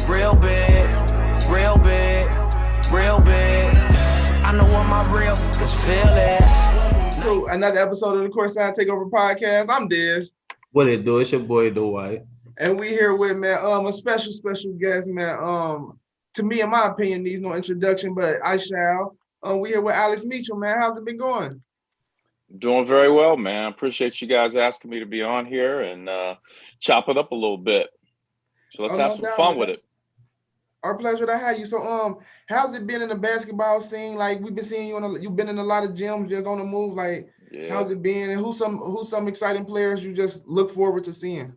real big, real big, real big. I know what my real feel is. So another episode of the CourtSide TakeOver podcast. I'm Diz. What it do? It's your boy Dwight. And we here with, man, a special guest, man. To me, in my opinion, needs no introduction, but I shall. We here with Alex Meacham, man. How's it been going? Doing very well, man. Appreciate you guys asking me to be on here and chop it up a little bit. So let's have some fun with it. Our pleasure to have you. So, how's it been in the basketball scene? Like, we've been seeing you you've been in a lot of gyms, just on the move. Like, How's it been? And who's some exciting players you just look forward to seeing?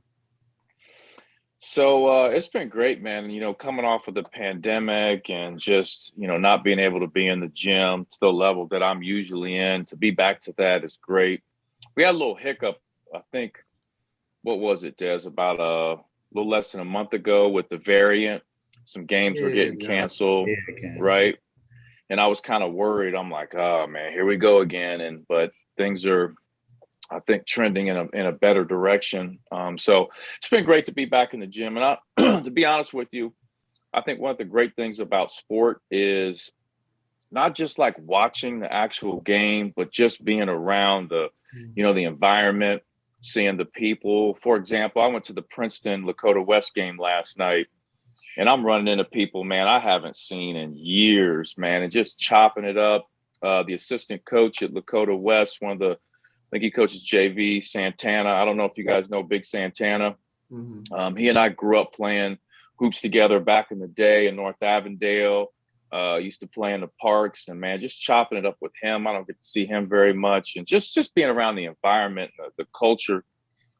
So it's been great, man. You know, coming off of the pandemic and just, not being able to be in the gym to the level that I'm usually in, to be back to that is great. We had a little hiccup, I think, what was it, Des, about a little less than a month ago with the variant. Some games were getting canceled, right? And I was kind of worried. I'm like, oh, man, here we go again. But things are, I think, trending in a better direction. So it's been great to be back in the gym. And to be honest with you, I think one of the great things about sport is not just like watching the actual game, but just being around the environment, seeing the people. For example, I went to the Princeton Lakota West game last night, and I'm running into people, man, I haven't seen in years, man, and just chopping it up. The assistant coach at Lakota West, I think he coaches JV, Santana. I don't know if you guys know Big Santana. Mm-hmm. He and I grew up playing hoops together back in the day in North Avondale. Used to play in the parks, and man, just chopping it up with him. I don't get to see him very much, and just being around the environment, the culture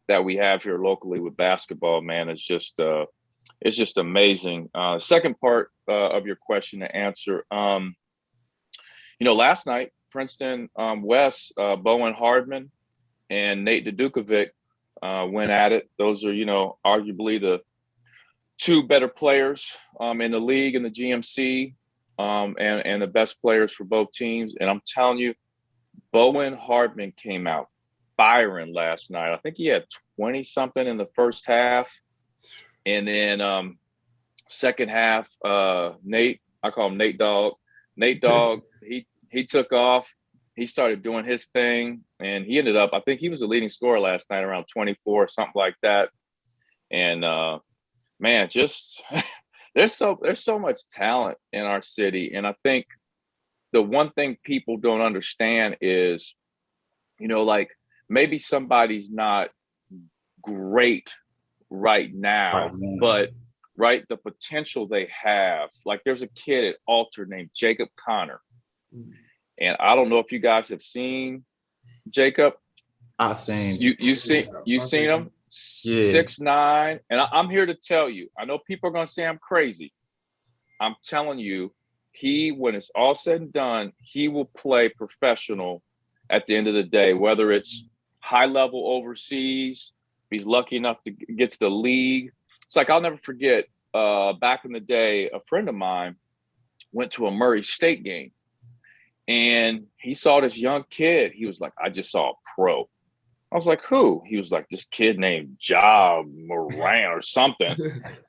that we have here locally with basketball, man, it's just amazing. Second part of your question to answer, last night, Princeton West, Bowen Hardman and Nate Dukovic went at it. Those are, arguably the two better players in the league in the GMC, and the best players for both teams. And I'm telling you, Bowen Hardman came out firing last night. I think he had 20 something in the first half. And then second half, Nate, I call him Nate Dogg. Nate Dogg, he took off. He started doing his thing, and he ended up, I think he was the leading scorer last night, around 24, something like that. And man, just there's so much talent in our city. And I think the one thing people don't understand is, like maybe somebody's not great right now, but the potential they have. Like there's a kid at Alter named Jacob Connor. And I don't know if you guys have seen Jacob. I've seen you seen him? Yeah. 6'9", and I'm here to tell you. I know people are gonna say I'm crazy. I'm telling you, when it's all said and done, he will play professional at the end of the day. Whether it's high level overseas, if he's lucky enough to get to the league. It's like I'll never forget. Back in the day, a friend of mine went to a Murray State game. And he saw this young kid. He was like, I just saw a pro. I was like, who? He was like, this kid named Ja Moran or something.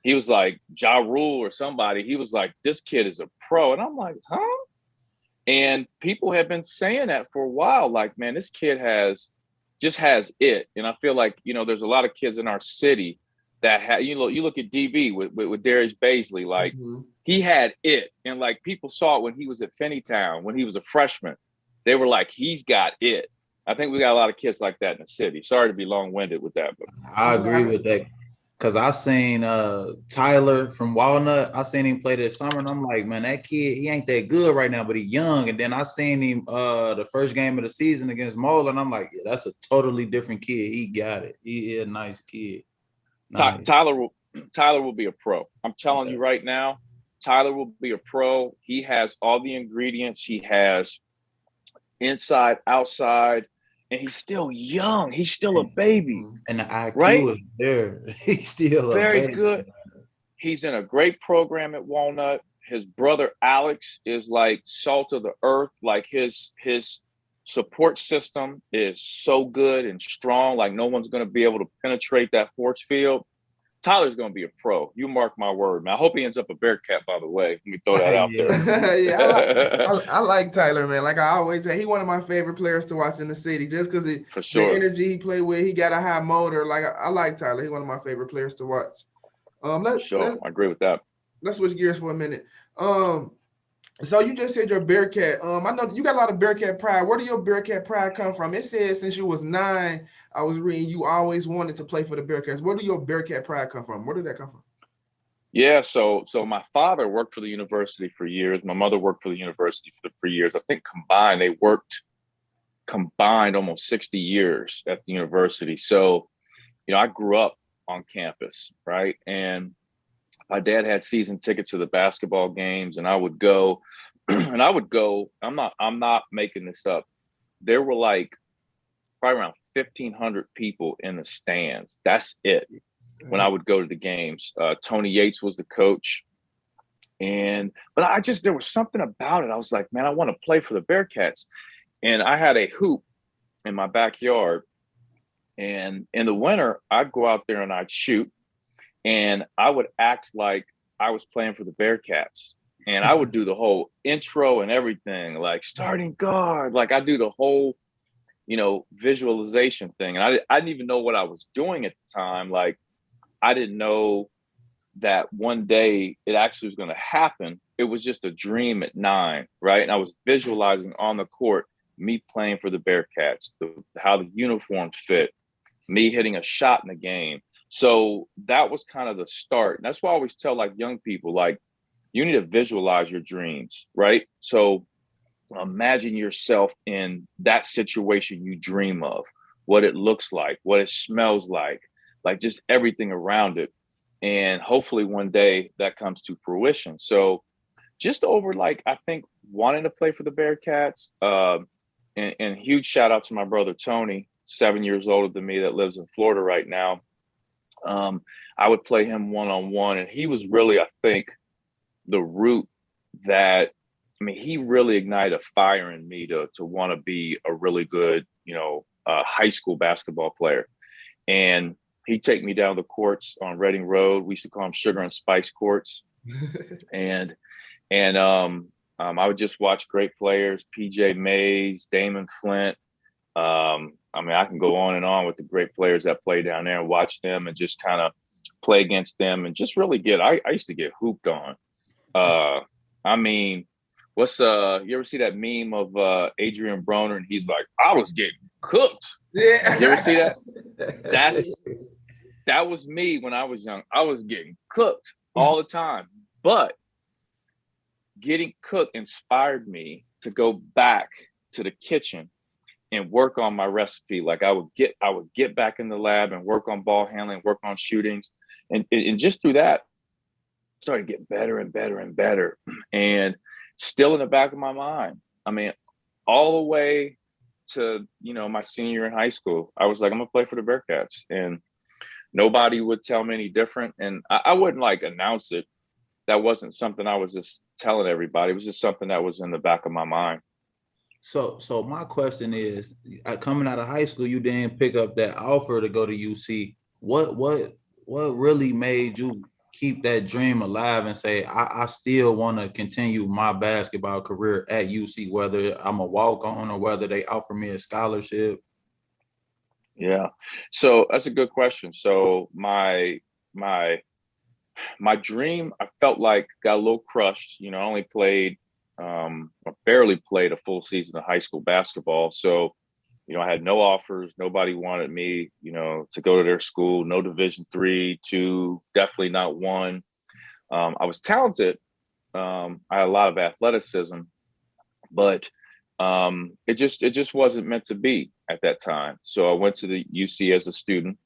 He was like, Ja Rule or somebody. He was like, this kid is a pro. And I'm like, huh? And people have been saying that for a while. Like, man, this kid has it. And I feel like, there's a lot of kids in our city that you look at DB with Darius Baisley, like he had it. And like people saw it when he was at Finneytown, when he was a freshman. They were like, he's got it. I think we got a lot of kids like that in the city. Sorry to be long-winded with that, but I agree with that. Cause I seen Tyler from Walnut. I seen him play this summer, and I'm like, man, that kid, he ain't that good right now, but he's young. And then I seen him the first game of the season against Mola, and I'm like, yeah, that's a totally different kid. He got it. He is a nice kid. Nice. Tyler will be a pro. I'm telling you right now, Tyler will be a pro. He has all the ingredients. He has inside, outside, and he's still young. He's still a baby. And the IQ is there. He's still very good. He's in a great program at Walnut. His brother Alex is like salt of the earth. Like his support system is so good and strong. Like no one's going to be able to penetrate that force field. Tyler's going to be a pro. You mark my word, man. I hope he ends up a Bearcat, by the way. Let me throw that out there. Yeah, I like Tyler, man. Like I always say, he one of my favorite players to watch in the city, just because For sure. the energy he played with, he got a high motor. Like I like Tyler. He's one of my favorite players to watch. I agree with that. Let's switch gears for a minute. So you just said you're a Bearcat. I know you got a lot of Bearcat pride. Where do your Bearcat pride come from? It says since you was 9, I was reading you always wanted to play for the Bearcats. Where do your Bearcat pride come from? Where did that come from? Yeah, so my father worked for the university for years. My mother worked for the university for years. I think they worked combined almost 60 years at the university. So, I grew up on campus, right? And my dad had season tickets to the basketball games, and I would go, I'm not making this up. There were like probably around 1,500 people in the stands. That's it. When I would go to the games, Tony Yates was the coach. But there was something about it. I was like, man, I want to play for the Bearcats. And I had a hoop in my backyard. And in the winter, I'd go out there and I'd shoot. And I would act like I was playing for the Bearcats. And I would do the whole intro and everything, like starting guard. Like I do the whole, visualization thing. And I didn't even know what I was doing at the time. Like I didn't know that one day it actually was going to happen. It was just a dream at 9, right? And I was visualizing on the court, me playing for the Bearcats, how the uniforms fit, me hitting a shot in the game. So that was kind of the start. And that's why I always tell like young people, like, you need to visualize your dreams, right? So imagine yourself in that situation you dream of, what it looks like, what it smells like just everything around it. And hopefully one day that comes to fruition. So just over I think wanting to play for the Bearcats, and huge shout out to my brother, Tony, 7 years older than me, that lives in Florida right now. I would play him one-on-one, and he was really, I think, the root that, he really ignited a fire in me to want to be a really good, high school basketball player. And he'd take me down the courts on Reading Road. We used to call them sugar and spice courts. and I would just watch great players, PJ Mays, Damon Flint. I can go on and on with the great players that play down there and watch them and just kind of play against them and just really I used to get hooped on. You ever see that meme of Adrian Broner? And he's like, I was getting cooked. Yeah. You ever see that? That was me when I was young. I was getting cooked all the time. But getting cooked inspired me to go back to the kitchen and work on my recipe. Like I would get back in the lab and work on ball handling, work on shootings. And just through that, started getting better and better and better. And still in the back of my mind, all the way to, my senior year in high school, I was like, I'm gonna play for the Bearcats. And nobody would tell me any different. And I wouldn't announce it. That wasn't something I was just telling everybody. It was just something that was in the back of my mind. So my question is, coming out of high school, you didn't pick up that offer to go to UC. What really made you keep that dream alive and say, I still want to continue my basketball career at UC, whether I'm a walk-on or whether they offer me a scholarship? Yeah. So that's a good question. So my dream, I felt like got a little crushed. I only played, I barely played a full season of high school basketball. So, I had no offers. Nobody wanted me, to go to their school. No Division III, II, definitely not 1. I was talented. I had a lot of athleticism, but it just wasn't meant to be at that time. So I went to the UC as a student,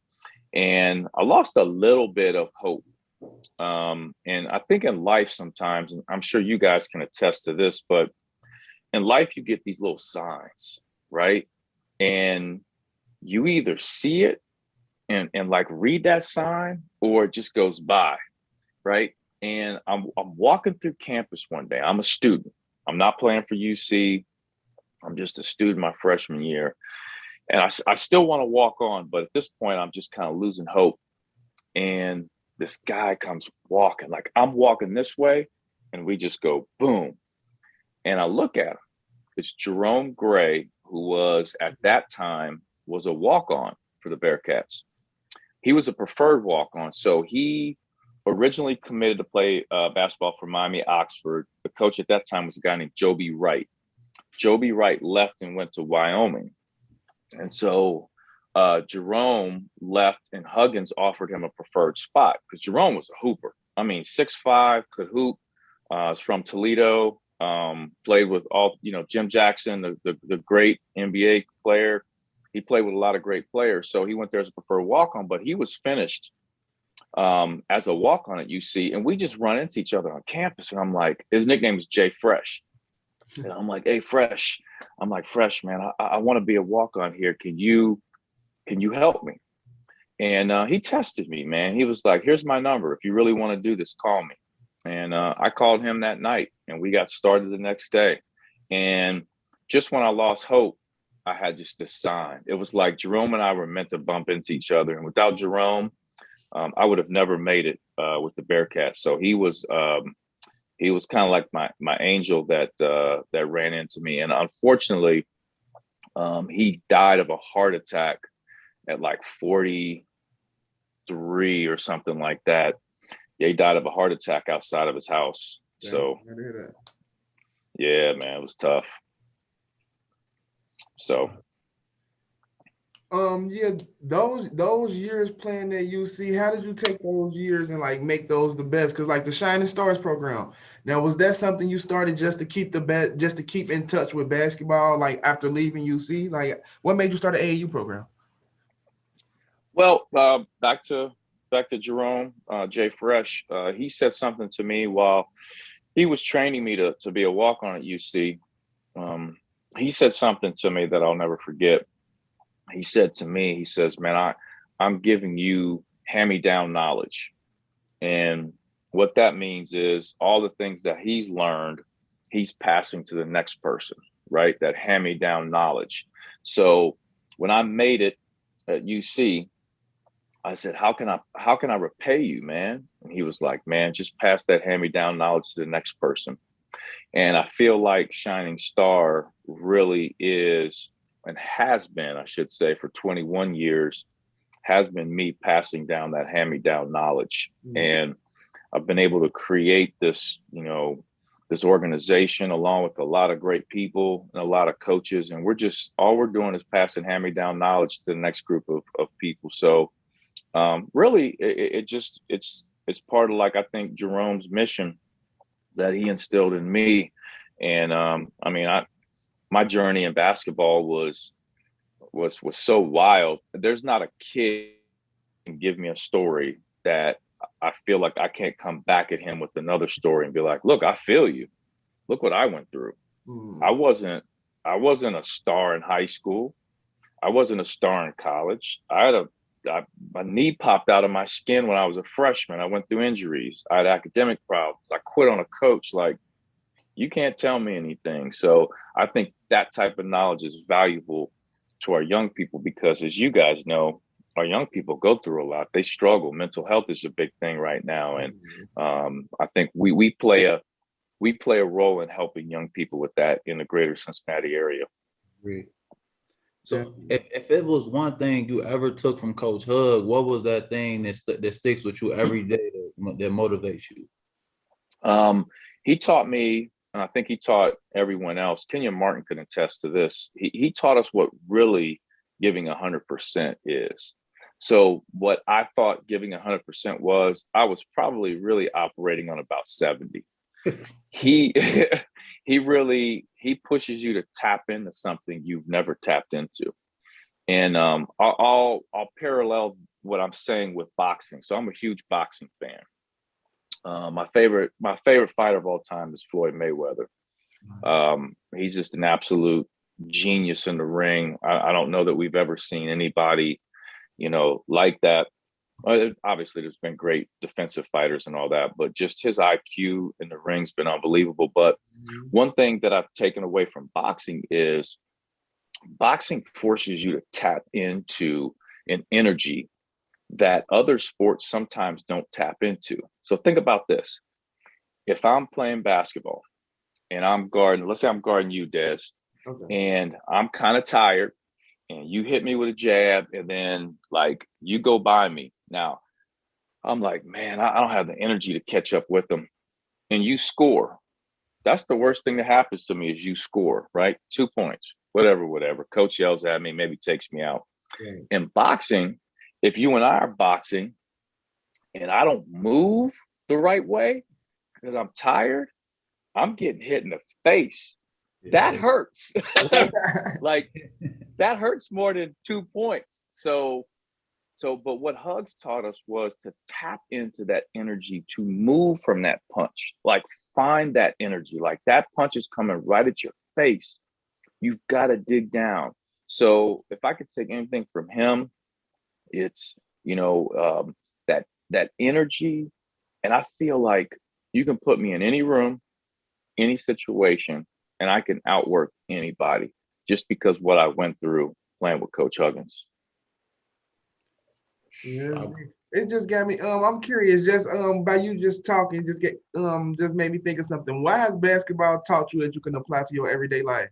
and I lost a little bit of hope. And I think in life sometimes, and I'm sure you guys can attest to this, but in life you get these little signs, right? And you either see it and read that sign, or it just goes by, right? And I'm walking through campus one day. I'm a student. I'm not playing for UC. I'm just a student my freshman year. And I still want to walk on, but at this point I'm just kind of losing hope. And this guy comes walking, like I'm walking this way, and we just go boom. And I look at him. It's Jerome Gray, who was at that time was a walk-on for the Bearcats. He was a preferred walk-on. So he originally committed to play basketball for Miami Oxford. The coach at that time was a guy named Joby Wright. Joby Wright left and went to Wyoming. And so Jerome left, and Huggins offered him a preferred spot because Jerome was a hooper. I mean, 6'5", could hoop. Is from Toledo. Played with all, Jim Jackson, the great NBA player. He played with a lot of great players. So he went there as a preferred walk-on, but he was finished as a walk-on at UC. And we just run into each other on campus. And I'm like, his nickname is Jay Fresh. And I'm like, hey, Fresh. I'm like, Fresh, man, I want to be a walk-on here. Can you help me? And he tested me, man. He was like, here's my number. If you really want to do this, call me. And I called him that night, and we got started the next day. And just when I lost hope, I had just this sign. It was like Jerome and I were meant to bump into each other. And without Jerome, I would have never made it with the Bearcats. So he was kind of like my angel that ran into me. And unfortunately, he died of a heart attack at like 43 or something like that. Yeah, he died of a heart attack outside of his house. Yeah, so, I hear that. Yeah, man, it was tough. So, yeah, those years playing at UC, how did you take those years and like make those the best? Because like the Shining Stars program, now was that something you started just to keep in touch with basketball, like after leaving UC? Like, what made you start an AAU program? well, back to Jerome, Jay Fresh. He said something to me while he was training me to be a walk-on at UC. He said something to me that I'll never forget. He said to me, he says, man, I'm giving you hand-me-down knowledge. And what that means is all the things that he's learned, he's passing to the next person, right? That hand-me-down knowledge. So when I made it at UC, I said, how can I repay you, man? And he was like, man, just pass that hand-me-down knowledge to the next person. And I feel like Shining Star really is, and has been, I should say, for 21 years, has been me passing down that hand-me-down knowledge. Mm-hmm. And I've been able to create this, this organization along with a lot of great people and a lot of coaches. And all we're doing is passing hand-me-down knowledge to the next group of people. So really, it's part of, like, I think Jerome's mission that he instilled in me. And my journey in basketball was so wild. There's not a kid who can give me a story that I feel like I can't come back at him with another story and be like, look, I feel you. Look what I went through. Mm. I wasn't a star in high school. I wasn't a star in college. My knee popped out of my skin when I was a freshman. I went through injuries. I had academic problems. I quit on a coach. Like, you can't tell me anything. So I think that type of knowledge is valuable to our young people because, as you guys know, our young people go through a lot. They struggle. Mental health is a big thing right now. And I think we play a role in helping young people with that in the greater Cincinnati area. Great. So if it was one thing you ever took from Coach Hug, what was that thing that sticks with you every day that motivates you? He taught me, and I think he taught everyone else. Kenyon Martin could attest to this. He taught us what really giving 100% is. So what I thought giving 100% was, I was probably really operating on about 70. He pushes you to tap into something you've never tapped into. And I'll parallel what I'm saying with boxing. So I'm a huge boxing fan. My favorite fighter of all time is Floyd Mayweather. He's just an absolute genius in the ring. I don't know that we've ever seen anybody, like that. Obviously, there's been great defensive fighters and all that, but just his IQ in the ring's been unbelievable. But one thing that I've taken away from boxing is boxing forces you to tap into an energy that other sports sometimes don't tap into. So think about this. If I'm playing basketball and I'm guarding, let's say I'm guarding you, Des, Okay. and I'm kind of tired and you hit me with a jab and then like you go by me. Now, I'm like, man, I don't have the energy to catch up with them. And you score. That's the worst thing that happens to me is you score, right? 2 points, whatever. Coach yells at me, maybe takes me out. Right. In boxing, if you and I are boxing and I don't move the right way because I'm tired, I'm getting hit in the face. That hurts. Like that hurts more than 2 points. But what Hugs taught us was to tap into that energy, to move from that punch, like find that energy, like that punch is coming right at your face. You've got to dig down. So if I could take anything from him, it's, that energy. And I feel like you can put me in any room, any situation, and I can outwork anybody just because what I went through playing with Coach Huggins. Yeah, it just got me. I'm curious. Just by you just talking, just made me think of something. Why has basketball taught you that you can apply to your everyday life?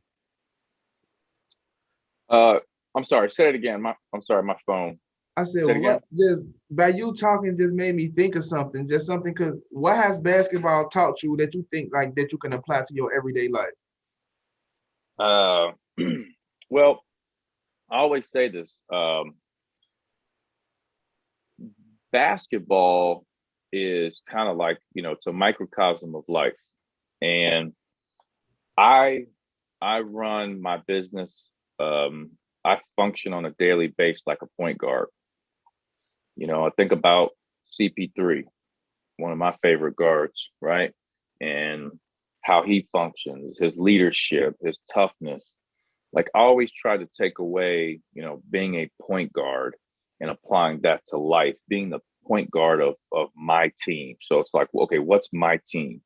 I'm sorry. Say it again. I'm sorry. My phone. I said, what? Just by you talking, just made me think of something. Just something. Because what has basketball taught you that you think like that you can apply to your everyday life? Well, I always say this. Basketball is kind of like, it's a microcosm of life. And I run my business. I function on a daily basis like a point guard. I think about CP3, one of my favorite guards, right? And how he functions, his leadership, his toughness. Like I always try to take away, being a point guard and applying that to life, being the point guard of my team. So it's like, okay, what's my team?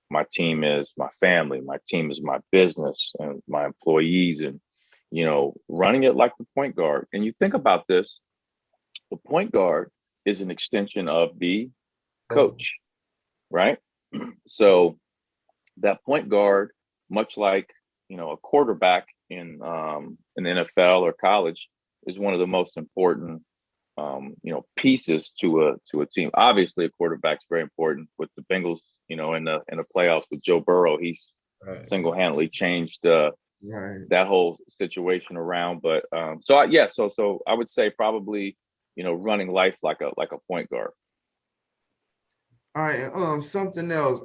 My team is my family. My team is my business and my employees and, running it like the point guard. And you think about this, the point guard is an extension of the coach, right? So that point guard, much like, a quarterback in the NFL or college, is one of the most important pieces to a team. Obviously, a quarterback's very important. With the Bengals, in the playoffs with Joe Burrow, he's single-handedly changed that whole situation around. But so I would say probably running life like a point guard. All right, something else.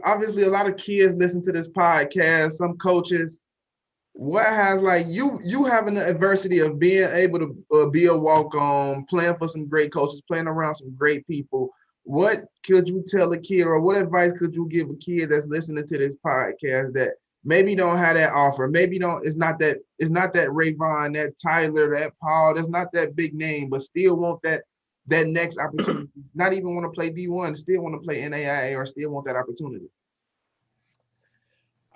Obviously a lot of kids listen to this podcast, some coaches. What has like you having the adversity of being able to be a walk-on, playing for some great coaches, playing around some great people? What could you tell a kid, or what advice could you give a kid that's listening to this podcast that maybe don't have that offer, maybe it's not that Rayvon, that Tyler, that Paul, that's not that big name, but still want that next opportunity, not even want to play D1, still want to play NAIA or still want that opportunity?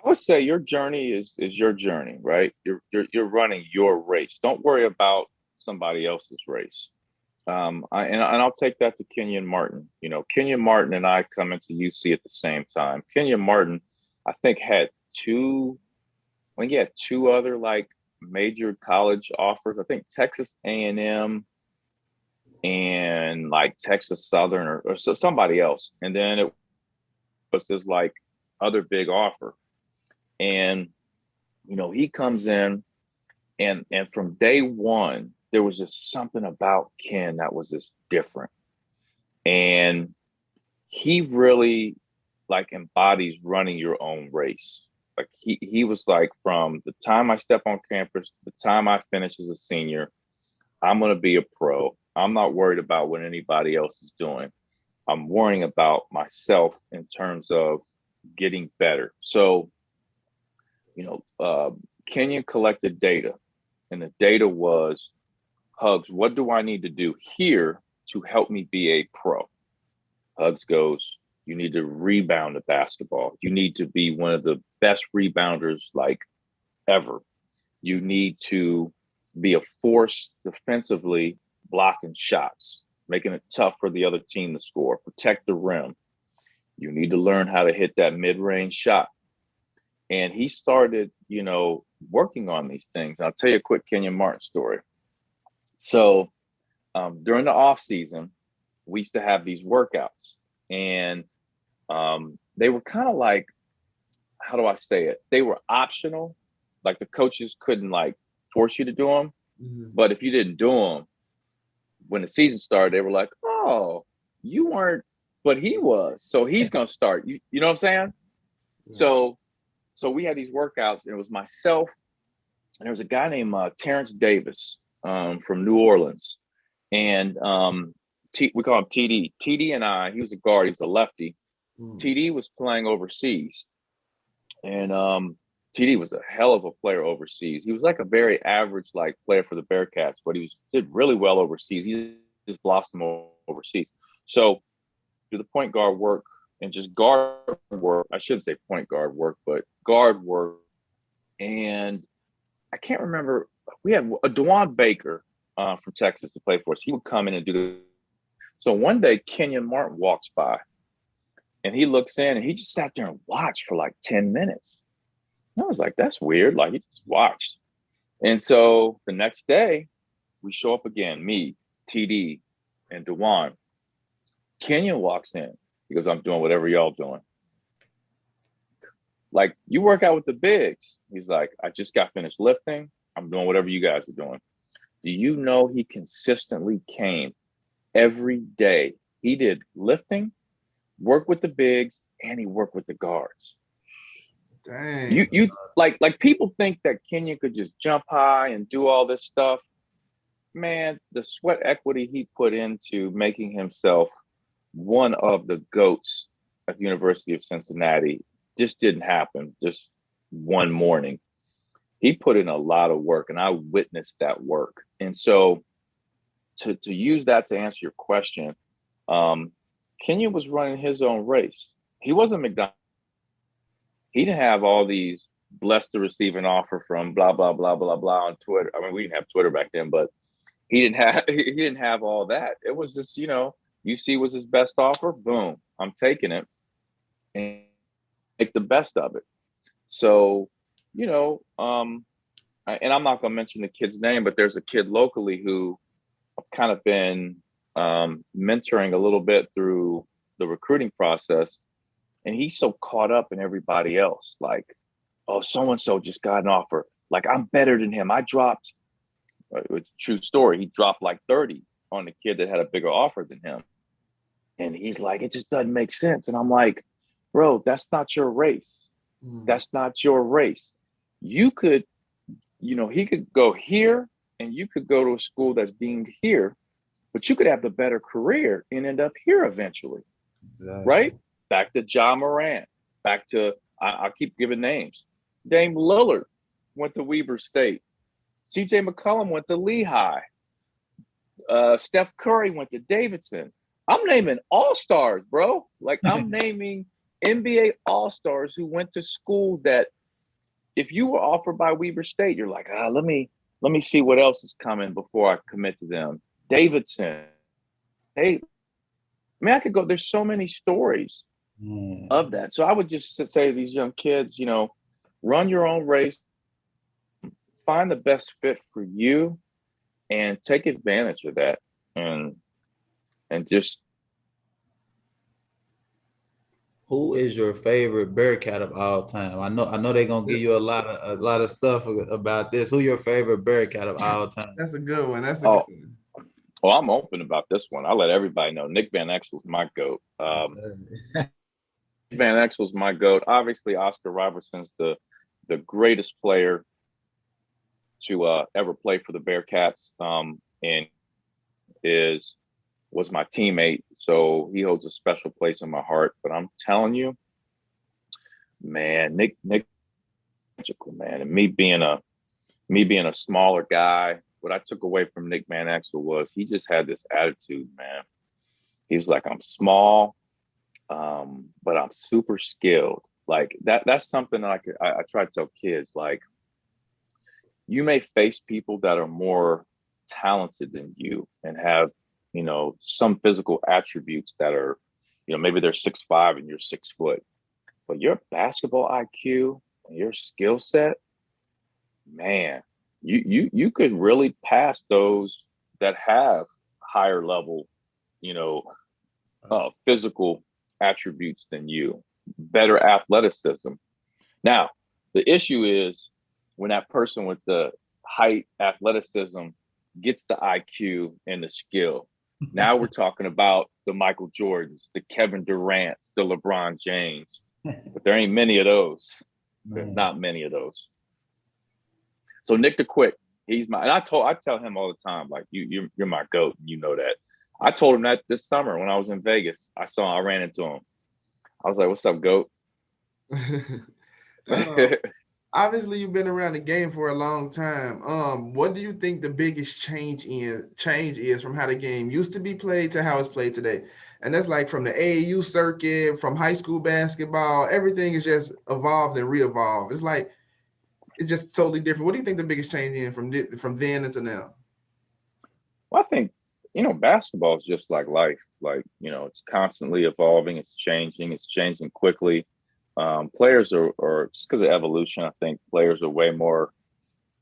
I would say your journey is your journey, right? You're running your race. Don't worry about somebody else's race. I'll take that to Kenyon Martin. Kenyon Martin and I come into UC at the same time. Kenyon Martin, I think, had two other like major college offers. I think Texas A&M and like Texas Southern or somebody else. And then it was his like other big offer. And, he comes in and from day one, there was just something about Ken that was just different. And he really like embodies running your own race. Like he was like, from the time I step on campus, the time I finish as a senior, I'm going to be a pro. I'm not worried about what anybody else is doing. I'm worrying about myself in terms of getting better. So, Kenyon collected data, and the data was, Hugs, what do I need to do here to help me be a pro? Hugs goes, you need to rebound the basketball. You need to be one of the best rebounders like ever. You need to be a force defensively, blocking shots. making it tough for the other team to score, protect the rim. You need to learn how to hit that mid-range shot. And he started, working on these things. I'll tell you a quick Kenyon Martin story. So during the off season, we used to have these workouts, and they were kind of like, how do I say it? They were optional. Like the coaches couldn't like force you to do them. Mm-hmm. But if you didn't do them, when the season started, they were like, oh, you weren't, but he was. So he's going to start. You know what I'm saying? Yeah. So we had these workouts, and it was myself, and there was a guy named Terrence Davis from New Orleans. And we call him TD. TD and I, he was a guard, he was a lefty. TD was playing overseas. And TD was a hell of a player overseas. He was like a very average player for the Bearcats, but he did really well overseas. He just blossomed overseas. So do the point guard work and just guard work. I shouldn't say point guard work, but guard work. And I can't remember. We had a DeJuan Baker from Texas to play for us. He would come in and do the. So one day Kenyon Martin walks by, and he looks in, and he just sat there and watched for like 10 minutes. And I was like, that's weird. Like, he just watched. And so the next day, we show up again, me, TD, and DeJuan. Kenyon walks in. He goes, I'm doing whatever y'all doing. Like, you work out with the bigs. He's like, I just got finished lifting. I'm doing whatever you guys are doing. Do you know he consistently came every day? He did lifting, work with the bigs, and he worked with the guards. Dang. You like people think that Kenyon could just jump high and do all this stuff. Man, the sweat equity he put into making himself one of the GOATs at the University of Cincinnati just didn't happen just one morning. He put in a lot of work, and I witnessed that work. And so to use that to answer your question, Kenyon was running his own race. He wasn't McDonald's. He didn't have all these blessed to receive an offer from blah, blah, blah, blah, blah on Twitter. I mean, we didn't have Twitter back then, but he didn't have all that. It was just, UC was his best offer. Boom, I'm taking it and make the best of it. So, and I'm not going to mention the kid's name, but there's a kid locally who I've kind of been mentoring a little bit through the recruiting process. And he's so caught up in everybody else. Like, oh, so-and-so just got an offer. Like, I'm better than him. I dropped, it's a true story. He dropped like 30 on the kid that had a bigger offer than him. And he's like, it just doesn't make sense. And I'm like, bro, that's not your race. That's not your race. You could, he could go here and you could go to a school that's deemed here, but you could have the better career and end up here eventually. Exactly. Right? Back to Ja Morant. Back to, I'll keep giving names. Dame Lillard went to Weber State. CJ McCollum went to Lehigh. Steph Curry went to Davidson. I'm naming all-stars, bro. Like, I'm naming NBA all-stars who went to schools that if you were offered by Weber State, you're like, let me see what else is coming before I commit to them. Davidson. Hey, I could go. There's so many stories of that. So I would just say to these young kids, run your own race, find the best fit for you, and take advantage of that. And just. Who is your favorite Bearcat of all time? I know they're gonna give you a lot of stuff about this. Who your favorite Bearcat of all time? That's a good one. That's a good one. Well, I'm open about this one. I'll let everybody know. Nick Van Exel's my GOAT. Van Exel's my GOAT. Obviously, Oscar Robertson's the greatest player to ever play for the Bearcats, and was my teammate. So he holds a special place in my heart. But I'm telling you, man, Nick, man, and me being a smaller guy. What I took away from Nick Van Exel was he just had this attitude, man. He was like, I'm small, but I'm super skilled. Like that's something that I try to tell kids. Like, you may face people that are more talented than you and have you know, some physical attributes that are, you know, maybe they're 6'5" and you're 6 foot, but your basketball IQ and your skill set, man, you could really pass those that have higher level, you know, physical attributes than you, better athleticism. Now, the issue is when that person with the height, athleticism gets the IQ and the skill. Now we're talking about the Michael Jordans, the Kevin Durants, the LeBron James, but there ain't many of those. There's not many of those. So Nick the Quick, he's my, and I tell him all the time, like you're my GOAT, and you know that. I told him that this summer when I was in Vegas. I ran into him. I was like, "What's up, GOAT?" Obviously, you've been around the game for a long time. What do you think the biggest change is from how the game used to be played to how it's played today? And that's like from the AAU circuit, from high school basketball, everything is just evolved and re-evolved. It's like it's just totally different. What do you think the biggest change is from then into now? Well, I think, you know, basketball is just like life. Like, you know, it's constantly evolving. It's changing quickly. Players are just because of evolution. I think players are way more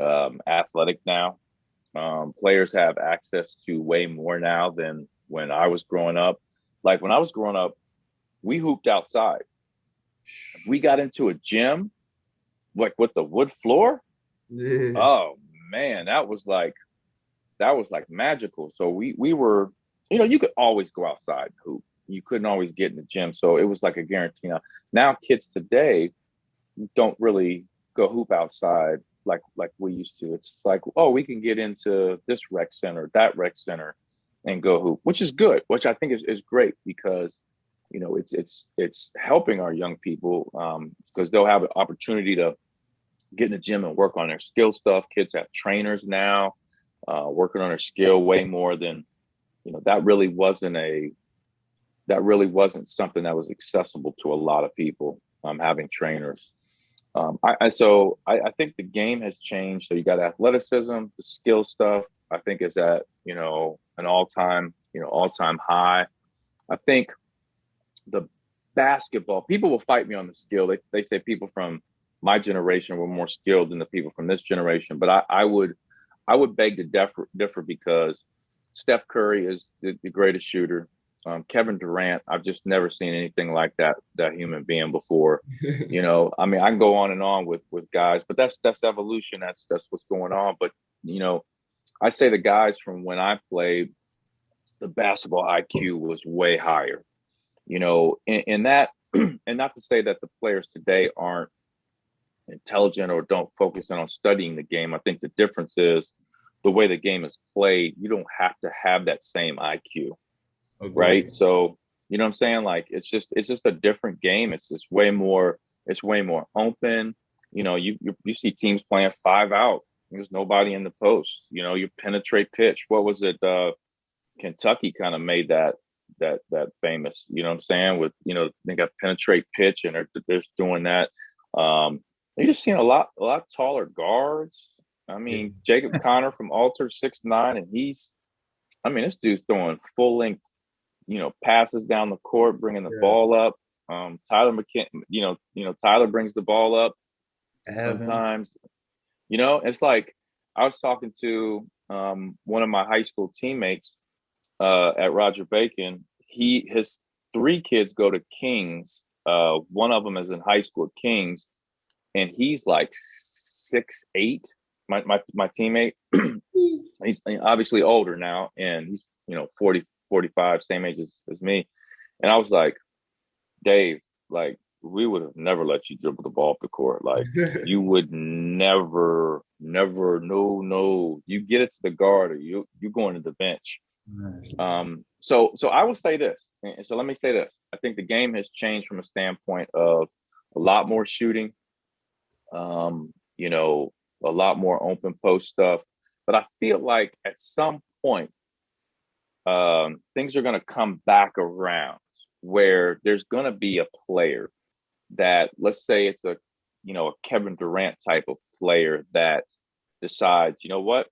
athletic now. Players have access to way more now than when I was growing up. Like when I was growing up, we hooped outside. We got into a gym, like with the wood floor. Yeah. Oh man, that was like magical. So we were, you know, you could always go outside and hoop. You couldn't always get in the gym. So it was like a guarantee. Now kids today don't really go hoop outside like we used to. It's like, oh, we can get into this rec center, that rec center, and go hoop, which is good, which I think is great because, you know, it's helping our young people because they'll have an opportunity to get in the gym and work on their skill stuff. Kids have trainers now, working on their skill way more than, you know, that really wasn't something that was accessible to a lot of people, having trainers. I think the game has changed. So you got athleticism, the skill stuff, I think is at, you know, an all-time high. I think the basketball, people will fight me on the skill. They say people from my generation were more skilled than the people from this generation. But I would beg to differ because Steph Curry is the greatest shooter. Kevin Durant, I've just never seen anything like that human being before. You know, I mean, I can go on and on with guys, but that's evolution. That's what's going on. But, you know, I say the guys from when I played, the basketball IQ was way higher, you know, and that, and not to say that the players today aren't intelligent or don't focus in on studying the game. I think the difference is the way the game is played. You don't have to have that same IQ. Agreed. Right. So, you know what I'm saying? Like, it's just a different game. It's way more open. You know, you see teams playing 5 out. There's nobody in the post. You know, you penetrate pitch. What was it? Kentucky kind of made that famous, you know what I'm saying? With, you know, they got penetrate pitch and they're doing that. You're just seeing a lot taller guards. I mean, Jacob Connor from Alter 6'9", and this dude's throwing full length, you know, passes down the court, bringing the ball up. Tyler Tyler brings the ball up sometimes. You know, it's like I was talking to one of my high school teammates at Roger Bacon. His 3 kids go to Kings. One of them is in high school at Kings, and he's like 6'8". My teammate, he's obviously older now, and he's, you know, 40, 45, same age as me. And I was like, Dave, like, we would have never let you dribble the ball up the court. Like, you would never, no. You get it to the guard or you going to the bench. So I will say this. And so let me say this. I think the game has changed from a standpoint of a lot more shooting, you know, a lot more open post stuff. But I feel like at some point, things are going to come back around where there's going to be a player that, let's say it's a Kevin Durant type of player that decides, you know what,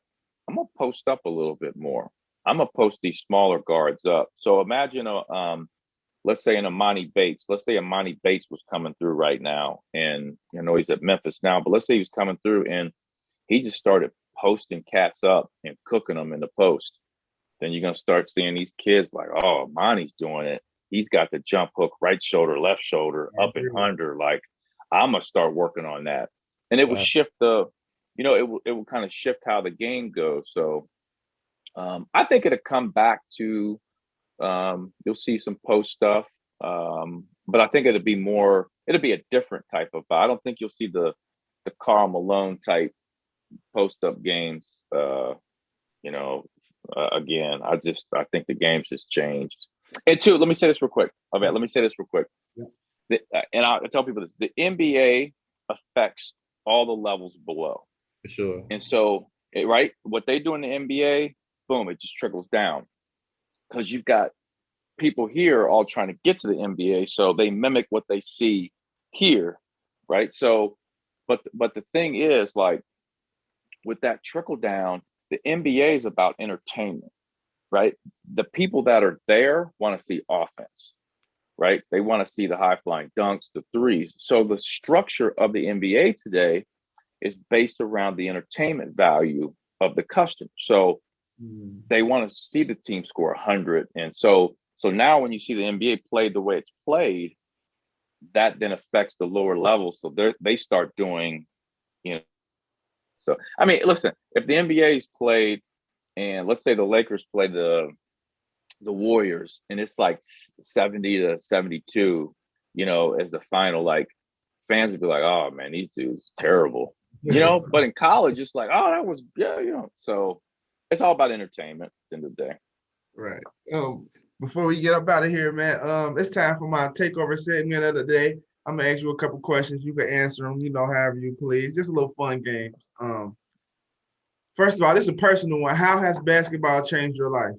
I'm going to post up a little bit more. I'm gonna post these smaller guards up. So imagine let's say Amani Bates. Let's say Amani Bates was coming through right now, and I know he's at Memphis now, but let's say he was coming through and he just started posting cats up and cooking them in the post. Then you're gonna start seeing these kids like, oh, Amani's doing it. He's got the jump hook, right shoulder, left shoulder, up and under. Like, I'm gonna start working on that, and it will shift it will kind of shift how the game goes. So I think it'll come back to you'll see some post stuff, but I think it'll be a different type of. I don't think you'll see the Karl Malone type post up games. Again, I think the game's just changed. And two, let me say this real quick. Okay, let me say this real quick. And I tell people this: the NBA affects all the levels below. For sure. And so, what they do in the NBA, boom, it just trickles down because you've got people here all trying to get to the NBA, so they mimic what they see here, right? So, but the thing is, like, with that trickle down, the NBA is about entertainment, right? The people that are there want to see offense, right? They want to see the high flying dunks, the threes. So the structure of the NBA today is based around the entertainment value of the customer. So they want to see the team score 100. And so now when you see the NBA played the way it's played, that then affects the lower levels. So they start doing, so, I mean, listen, if the NBA's played and let's say the Lakers play the Warriors and it's like 70-72, as the final, like fans would be like, oh man, these dudes terrible, but in college, it's like, oh, that was, so it's all about entertainment at the end of the day. Right. Before we get up out of here, man, it's time for my takeover segment of the day. I'm gonna ask you a couple questions. You can answer them, however you please. Just a little fun games. First of all, this is a personal one. How has basketball changed your life?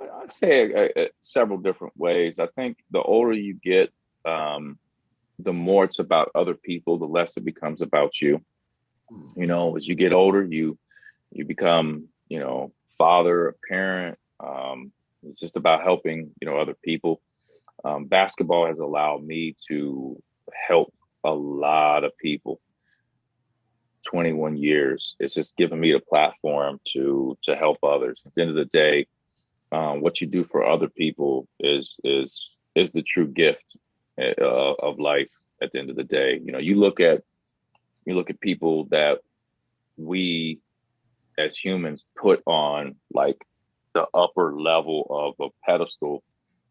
I'd say several different ways. I think the older you get, the more it's about other people, the less it becomes about you. As you get older, you become, father, a parent. It's just about helping, other people. Basketball has allowed me to help a lot of people. 21 years. It's just given me a platform to help others. At the end of the day, what you do for other people is the true gift of life. At the end of the day, you look at people that we as humans put on like the upper level of a pedestal.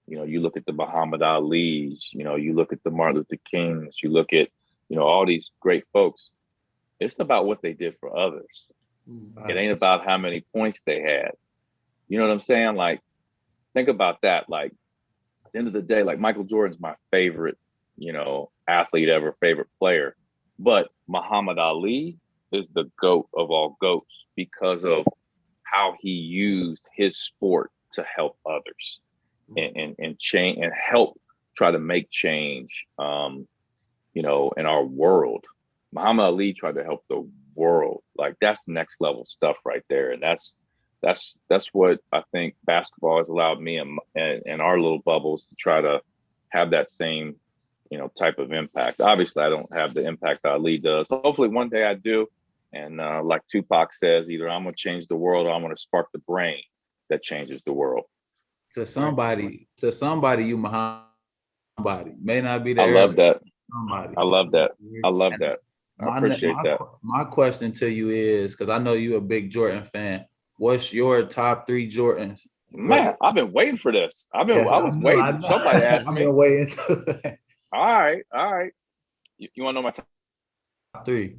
You look at the Muhammad Ali's, you look at the Martin Luther Kings, you look at, all these great folks. It's about what they did for others. It ain't about how many points they had. You know what I'm saying? Like, think about that. Like, at the end of the day, like Michael Jordan's my favorite, athlete ever, favorite player. But Muhammad Ali is the GOAT of all GOATs because of how he used his sport to help others and change and help try to make change, in our world. Muhammad Ali tried to help the world. Like, that's next level stuff right there. And that's what I think basketball has allowed me and our little bubbles to try to have that same, type of impact. Obviously, I don't have the impact Ali does. Hopefully one day I do. And like Tupac says, either I'm going to change the world or I'm going to spark the brain that changes the world. To somebody, you Muhammad may not be there. I love that. Somebody. I love that. I appreciate that. My question to you is, because I know you're a big Jordan fan, what's your top 3 Jordans? Man, I've been waiting for this. I was waiting. Somebody asked me. I've been waiting to All right. You want to know my top 3?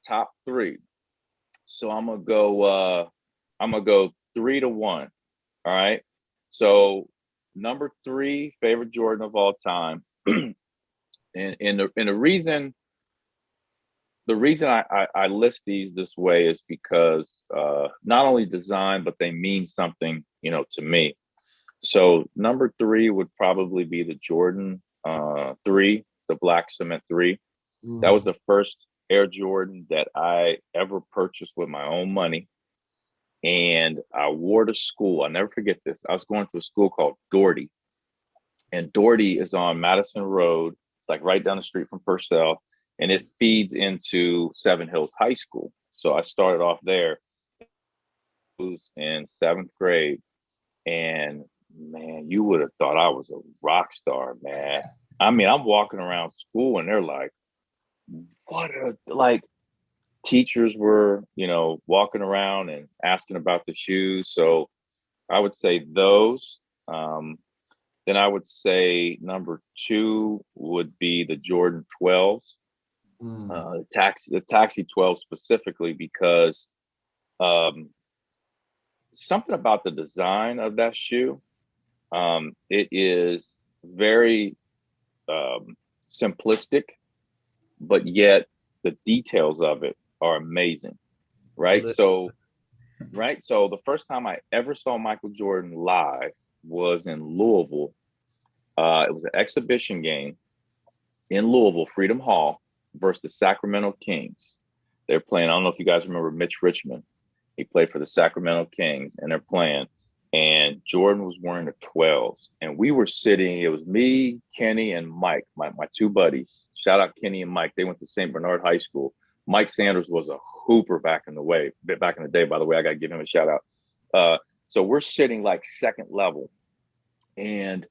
Top 3. So I'm gonna go 3-1. All right. So number 3 favorite Jordan of all time. and the reason I list these this way is because not only design, but they mean something, to me. So number 3 would probably be the Jordan 3, the black cement 3. That was the first Air Jordan that I ever purchased with my own money. And I wore to school. I'll never forget this. I was going to a school called Doherty. And Doherty is on Madison Road. It's like right down the street from Purcell. And it feeds into Seven Hills High School. So I started off there. I was in 7th grade. And man, you would have thought I was a rock star, man. I mean, I'm walking around school and they're like, like teachers were, walking around and asking about the shoes. So I would say those. Then I would say number 2 would be the Jordan 12s, the Taxi 12 specifically, because something about the design of that shoe. It is very simplistic, but yet the details of it are amazing, right? So the first time I ever saw Michael Jordan live was in Louisville. It was an exhibition game in Louisville, Freedom Hall, versus the Sacramento Kings. They're playing. I don't know if you guys remember Mitch Richmond. He played for the Sacramento Kings, and they're playing. And Jordan was wearing the 12s. And we were sitting, it was me, Kenny, and Mike, my 2 buddies. Shout out Kenny and Mike. They went to St. Bernard High School. Mike Sanders was a hooper back in the day, by the way. I got to give him a shout out. So we're sitting like second level. And,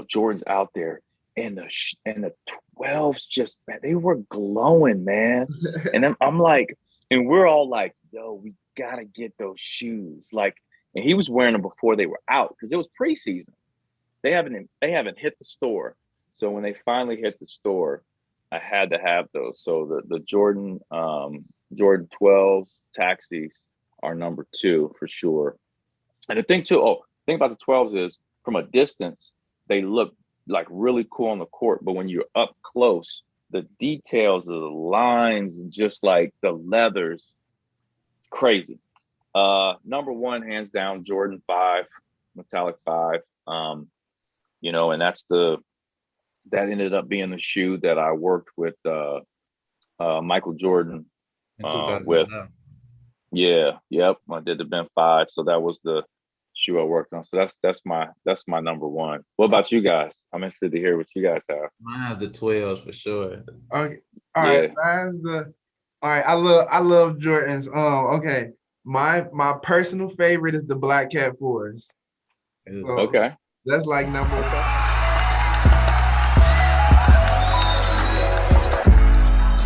Jordan's out there. And the 12s just, man, they were glowing, man. And then I'm like, and we're all like, yo, we got to get those shoes. Like, and he was wearing them before they were out because it was preseason. They haven't hit the store. So when they finally hit the store, I had to have those. So the Jordan 12s Taxis are number 2 for sure. And the thing about the 12s is from a distance, they look like really cool on the court. But when you're up close, the details of the lines and just like the leathers, crazy. Number 1, hands down, Jordan 5, metallic 5. And that ended up being the shoe that I worked with Michael Jordan with. Yeah, yep. I did the Ben 5, so that was the shoe I worked on. So that's my number 1. What about you guys? I'm interested to hear what you guys have. Mine's the 12s for sure. Okay, all right. Mine's the. All right, I love Jordans. Okay, my personal favorite is the Black Cat 4s. So okay, that's like number 1.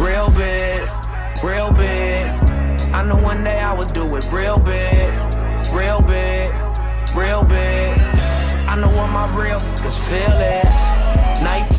Real big, real big. I know one day I would do it real big, real big, real big. I know what my real is feel is. Night